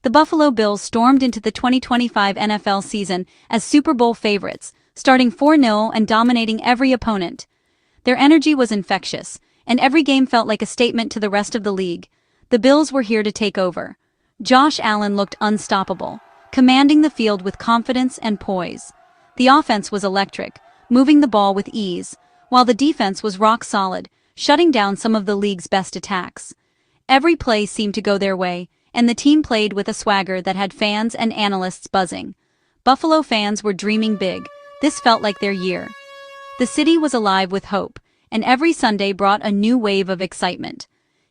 The Buffalo Bills stormed into the 2025 NFL season as Super Bowl favorites, starting 4-0 and dominating every opponent. Their energy was infectious, and every game felt like a statement to the rest of the league. The Bills were here to take over. Josh Allen looked unstoppable, commanding the field with confidence and poise. The offense was electric, moving the ball with ease, while the defense was rock solid, shutting down some of the league's best attacks. Every play seemed to go their way, and the team played with a swagger that had fans and analysts buzzing. Buffalo fans were dreaming big. This felt like their year. The city was alive with hope, and every Sunday brought a new wave of excitement.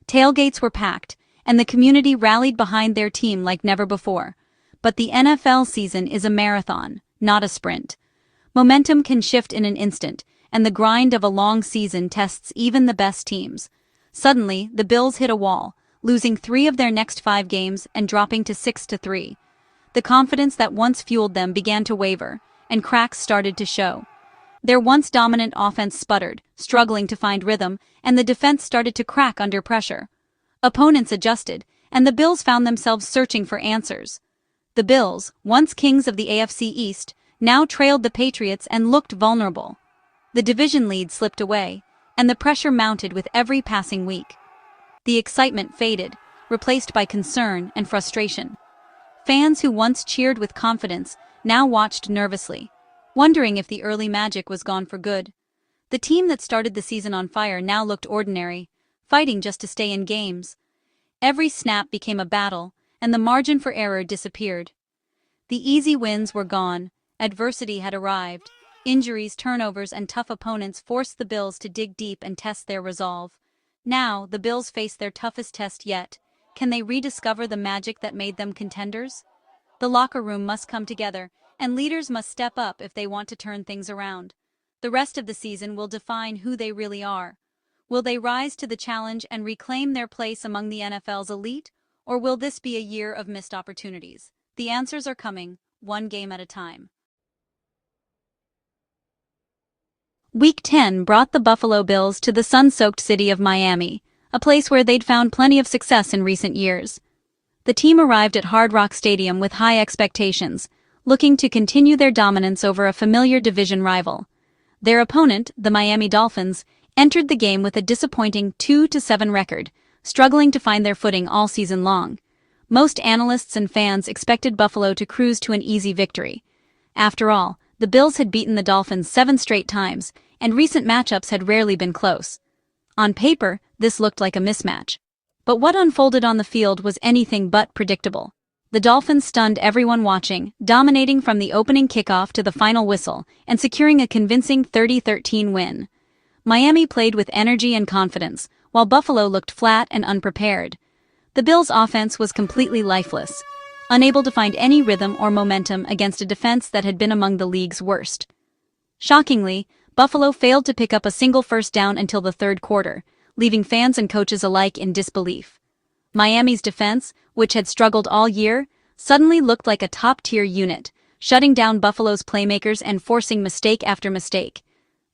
Tailgates were packed, and the community rallied behind their team like never before. But the NFL season is a marathon, not a sprint. Momentum can shift in an instant, and the grind of a long season tests even the best teams. Suddenly, the Bills hit a wall, losing 3 of their next 5 games and dropping to 6-3. The confidence that once fueled them began to waver, and cracks started to show. Their once dominant offense sputtered, struggling to find rhythm, and the defense started to crack under pressure. Opponents adjusted, and the Bills found themselves searching for answers. The Bills, once kings of the AFC East, now trailed the Patriots and looked vulnerable. The division lead slipped away, and the pressure mounted with every passing week. The excitement faded, replaced by concern and frustration. Fans who once cheered with confidence now watched nervously, wondering if the early magic was gone for good. The team that started the season on fire now looked ordinary, fighting just to stay in games. Every snap became a battle, and the margin for error disappeared. The easy wins were gone, adversity had arrived. Injuries, turnovers, and tough opponents forced the Bills to dig deep and test their resolve. Now, the Bills face their toughest test yet. Can they rediscover the magic that made them contenders? The locker room must come together, and leaders must step up if they want to turn things around. The rest of the season will define who they really are. Will they rise to the challenge and reclaim their place among the NFL's elite, or will this be a year of missed opportunities? The answers are coming, one game at a time. Week 10 brought the Buffalo Bills to the sun-soaked city of Miami, a place where they'd found plenty of success in recent years. The team arrived at Hard Rock Stadium with high expectations, looking to continue their dominance over a familiar division rival. Their opponent, the Miami Dolphins, entered the game with a disappointing 2-7 record, struggling to find their footing all season long. Most analysts and fans expected Buffalo to cruise to an easy victory. After all, the Bills had beaten the Dolphins 7 straight times, and recent matchups had rarely been close. On paper, this looked like a mismatch. But what unfolded on the field was anything but predictable. The Dolphins stunned everyone watching, dominating from the opening kickoff to the final whistle, and securing a convincing 30-13 win. Miami played with energy and confidence, while Buffalo looked flat and unprepared. The Bills' offense was completely lifeless, unable to find any rhythm or momentum against a defense that had been among the league's worst. Shockingly, Buffalo failed to pick up a single first down until the third quarter, leaving fans and coaches alike in disbelief. Miami's defense, which had struggled all year, suddenly looked like a top-tier unit, shutting down Buffalo's playmakers and forcing mistake after mistake.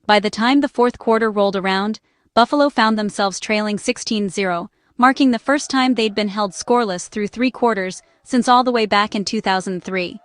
By the time the fourth quarter rolled around, Buffalo found themselves trailing 16-0, marking the first time they'd been held scoreless through 3 quarters since all the way back in 2003.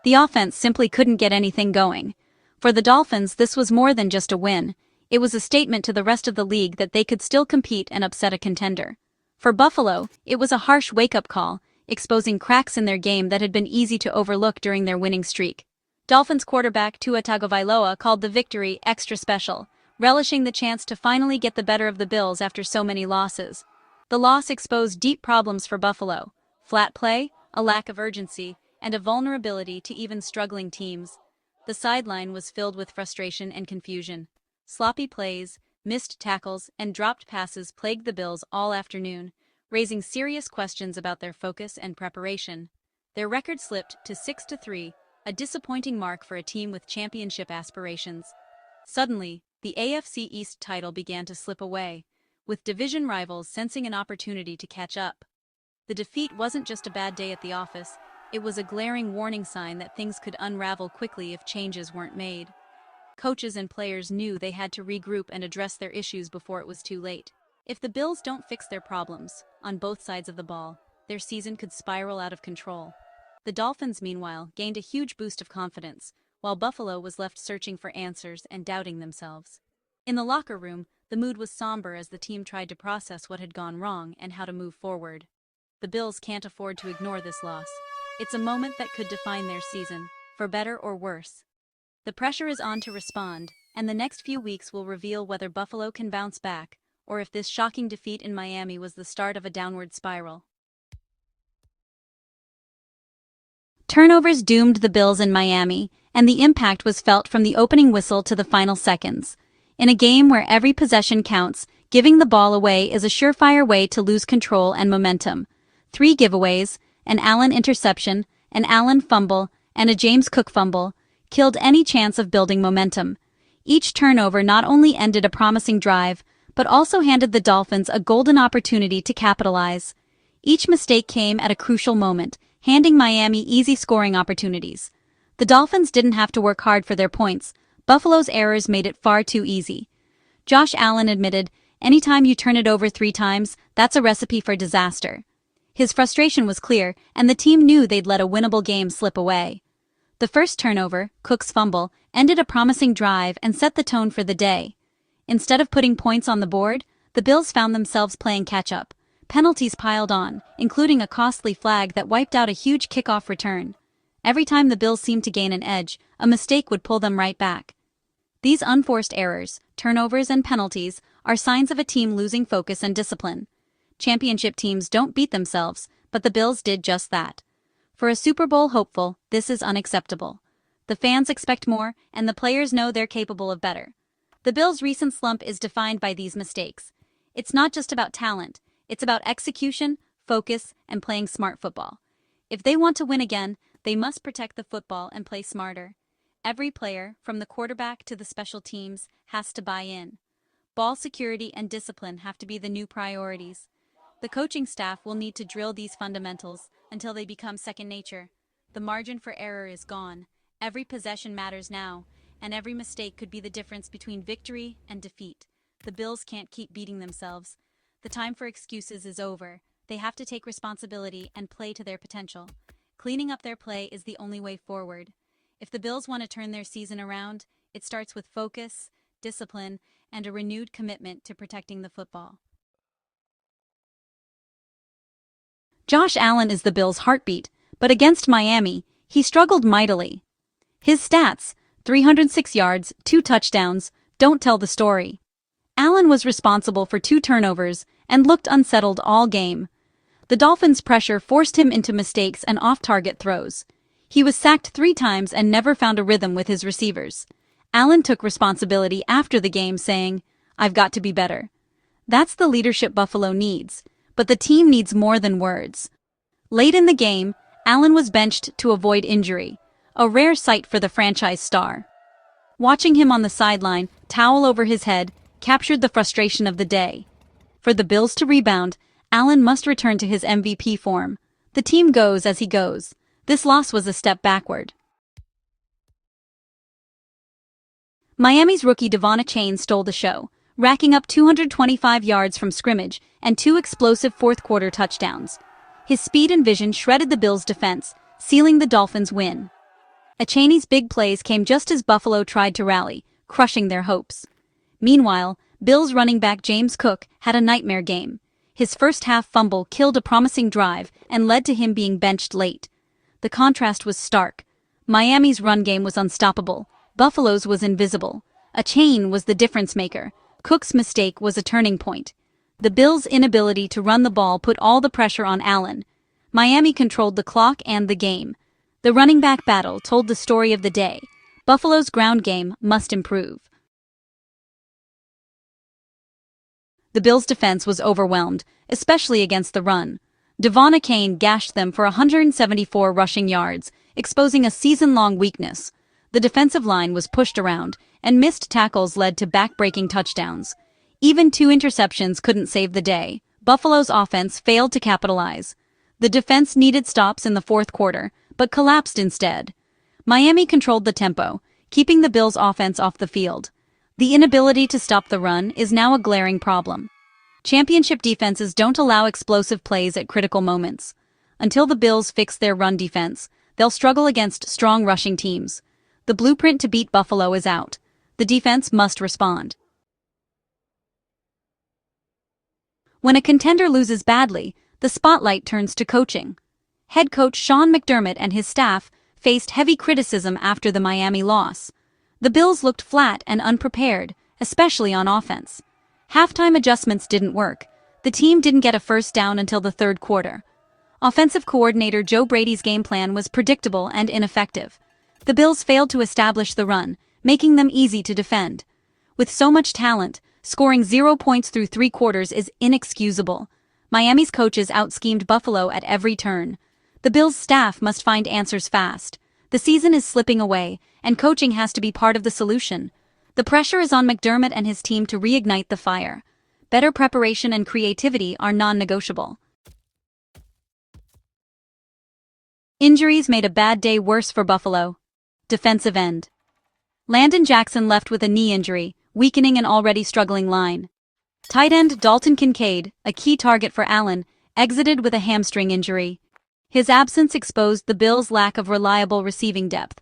The offense simply couldn't get anything going. For the Dolphins, this was more than just a win. It was a statement to the rest of the league that they could still compete and upset a contender. For Buffalo, it was a harsh wake-up call, exposing cracks in their game that had been easy to overlook during their winning streak. Dolphins quarterback Tua Tagovailoa called the victory extra special, relishing the chance to finally get the better of the Bills after so many losses. The loss exposed deep problems for Buffalo: flat play, a lack of urgency, and a vulnerability to even struggling teams. The sideline was filled with frustration and confusion. Sloppy plays, missed tackles, and dropped passes plagued the Bills all afternoon, raising serious questions about their focus and preparation. Their record slipped to 6-3, a disappointing mark for a team with championship aspirations. Suddenly, the AFC East title began to slip away, with division rivals sensing an opportunity to catch up. The defeat wasn't just a bad day at the office, it was a glaring warning sign that things could unravel quickly if changes weren't made. Coaches and players knew they had to regroup and address their issues before it was too late. If the Bills don't fix their problems, on both sides of the ball, their season could spiral out of control. The Dolphins, meanwhile, gained a huge boost of confidence, while Buffalo was left searching for answers and doubting themselves. In the locker room, the mood was somber as the team tried to process what had gone wrong and how to move forward. The Bills can't afford to ignore this loss. It's a moment that could define their season, for better or worse. The pressure is on to respond, and the next few weeks will reveal whether Buffalo can bounce back, or if this shocking defeat in Miami was the start of a downward spiral. Turnovers doomed the Bills in Miami, and the impact was felt from the opening whistle to the final seconds. In a game where every possession counts, giving the ball away is a surefire way to lose control and momentum. 3 giveaways, an Allen interception, an Allen fumble, and a James Cook fumble, killed any chance of building momentum. Each turnover not only ended a promising drive, but also handed the Dolphins a golden opportunity to capitalize. Each mistake came at a crucial moment, handing Miami easy scoring opportunities. The Dolphins didn't have to work hard for their points. Buffalo's errors made it far too easy. Josh Allen admitted, "Anytime you turn it over 3 times, that's a recipe for disaster." His frustration was clear, and the team knew they'd let a winnable game slip away. The first turnover, Cook's fumble, ended a promising drive and set the tone for the day. Instead of putting points on the board, the Bills found themselves playing catch-up. Penalties piled on, including a costly flag that wiped out a huge kickoff return. Every time the Bills seemed to gain an edge, a mistake would pull them right back. These unforced errors, turnovers and penalties, are signs of a team losing focus and discipline. Championship teams don't beat themselves, but the Bills did just that. For a Super Bowl hopeful, this is unacceptable. The fans expect more, and the players know they're capable of better. The Bills' recent slump is defined by these mistakes. It's not just about talent, it's about execution, focus, and playing smart football. If they want to win again, they must protect the football and play smarter. Every player, from the quarterback to the special teams, has to buy in. Ball security and discipline have to be the new priorities. The coaching staff will need to drill these fundamentals until they become second nature. The margin for error is gone. Every possession matters now, and every mistake could be the difference between victory and defeat. The Bills can't keep beating themselves. The time for excuses is over. They have to take responsibility and play to their potential. Cleaning up their play is the only way forward. If the Bills want to turn their season around, it starts with focus, discipline, and a renewed commitment to protecting the football. Josh Allen is the Bills' heartbeat, but against Miami, he struggled mightily. His stats, 306 yards, 2 touchdowns, don't tell the story. Allen was responsible for 2 turnovers and looked unsettled all game. The Dolphins' pressure forced him into mistakes and off-target throws. He was sacked 3 times and never found a rhythm with his receivers. Allen took responsibility after the game, saying, "I've got to be better." That's the leadership Buffalo needs, but the team needs more than words. Late in the game, Allen was benched to avoid injury, a rare sight for the franchise star. Watching him on the sideline, towel over his head, captured the frustration of the day. For the Bills to rebound, Allen must return to his MVP form. The team goes as he goes. This loss was a step backward. Miami's rookie vonachane stole the show, racking up 225 yards from scrimmage and 2 explosive fourth-quarter touchdowns. His speed and vision shredded the Bills' defense, sealing the Dolphins' win. Achane's big plays came just as Buffalo tried to rally, crushing their hopes. Meanwhile, Bills running back James Cook had a nightmare game. His first-half fumble killed a promising drive and led to him being benched late. The contrast was stark. Miami's run game was unstoppable. Buffalo's was invisible. Achane was the difference-maker. Cook's mistake was a turning point. The Bills' inability to run the ball put all the pressure on Allen. Miami controlled the clock and the game. The running back battle told the story of the day. Buffalo's ground game must improve. The Bills' defense was overwhelmed, especially against the run. vonachane gashed them for 174 rushing yards, exposing a season-long weakness. The defensive line was pushed around, and missed tackles led to back-breaking touchdowns. Even 2 interceptions couldn't save the day. Buffalo's offense failed to capitalize. The defense needed stops in the fourth quarter, but collapsed instead. Miami controlled the tempo, keeping the Bills' offense off the field. The inability to stop the run is now a glaring problem. Championship defenses don't allow explosive plays at critical moments. Until the Bills fix their run defense, they'll struggle against strong rushing teams. The blueprint to beat Buffalo is out. The defense must respond. When a contender loses badly, the spotlight turns to coaching. Head coach Sean McDermott and his staff faced heavy criticism after the Miami loss. The Bills looked flat and unprepared, especially on offense. Halftime adjustments didn't work. The team didn't get a first down until the third quarter. Offensive coordinator Joe Brady's game plan was predictable and ineffective. The Bills failed to establish the run, making them easy to defend. With so much talent, scoring 0 points through 3 quarters is inexcusable. Miami's coaches out-schemed Buffalo at every turn. The Bills' staff must find answers fast. The season is slipping away, and coaching has to be part of the solution. The pressure is on McDermott and his team to reignite the fire. Better preparation and creativity are non-negotiable. Injuries made a bad day worse for Buffalo. Defensive end. Landon Jackson left with a knee injury, weakening an already struggling line. Tight end Dalton Kincaid, a key target for Allen, exited with a hamstring injury. His absence exposed the Bills' lack of reliable receiving depth.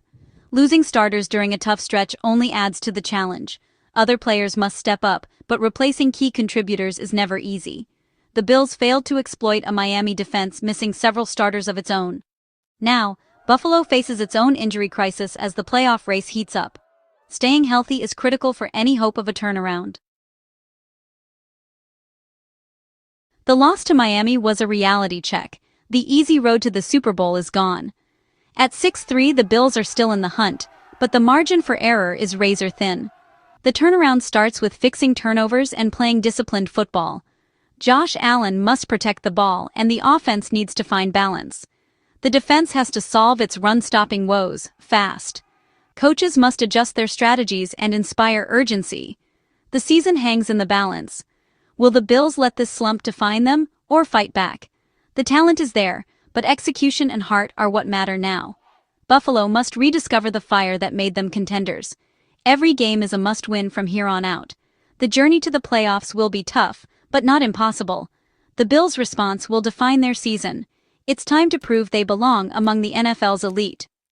Losing starters during a tough stretch only adds to the challenge. Other players must step up, but replacing key contributors is never easy. The Bills failed to exploit a Miami defense missing several starters of its own. Now, Buffalo faces its own injury crisis as the playoff race heats up. Staying healthy is critical for any hope of a turnaround. The loss to Miami was a reality check. The easy road to the Super Bowl is gone. At 6-3, the Bills are still in the hunt, but the margin for error is razor thin. The turnaround starts with fixing turnovers and playing disciplined football. Josh Allen must protect the ball, and the offense needs to find balance. The defense has to solve its run-stopping woes, fast. Coaches must adjust their strategies and inspire urgency. The season hangs in the balance. Will the Bills let this slump define them, or fight back? The talent is there, but execution and heart are what matter now. Buffalo must rediscover the fire that made them contenders. Every game is a must-win from here on out. The journey to the playoffs will be tough, but not impossible. The Bills' response will define their season. It's time to prove they belong among the NFL's elite.